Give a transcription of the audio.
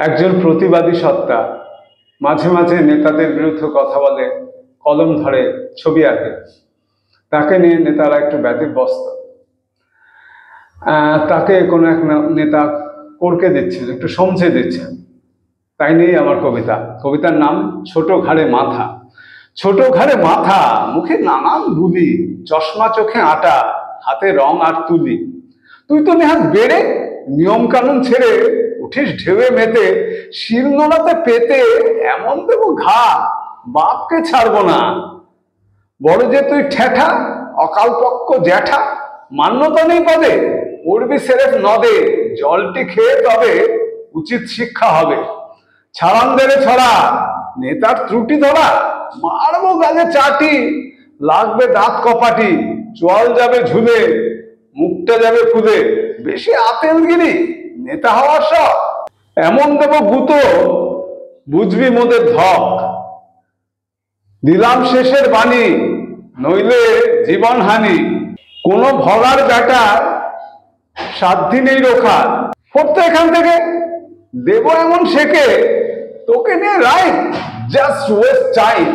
একজন প্রতিবাদী সত্তা, মাঝে মাঝে নেতাদের বিরুদ্ধে কথা বলে, কলম ধরে, ছবি আঁকে। তাকে নিয়ে নেতারা একটু ব্যতিব্যস্ত। তাকে কোনো এক নেতা করকে দিচ্ছেন, একটু সমঝে দিচ্ছেন। তাই নিয়েই আমার কবিতা। কবিতার নাম ছোট ঘাড়ে মাথা। ছোট ঘাড়ে মাথা, মুখে নানান বুলি, চশমা চোখে আটা, হাতে রং আর তুলি। তুই তো নেহাত বেড়ে, নিয়ম কানুন ছেড়ে উঠিস ঢেউয়ে মেতে, শিল নোড়াতে পেতে এমন দেবো ঘা, বাপকে ছাড়বো না। বড় যে তুই ঠেঠা, অকালপক্ষ জ্যাঠা, মান্যতা নেই পদে, পড়বি সেরেফ নদে, জলটি খেয়ে তবে উচিত শিক্ষা হবে। ছাড়ান দেবে ছড়া, নেতার ত্রুটি ধরা, মারবো গালে চাটি, লাগবে দাঁত কপাটি, চল যাবে ঝুলে, মুখটা যাবে ফুলে, বেশি আতেলগিরি, নেতা হওয়ার শখ, এমন দেব গুতো, বুঝবি মোদের ধক। দিলাম শেষের বাণী, নইলে জীবন হানি, কোনো ভগার বেটার সাধ্যি নেই রোখার। ফোরতো এখান থেকে, দেব এমন শেখে, তোকে নিয়ে রাইট জাস্ট ওয়েস্ট টাইম।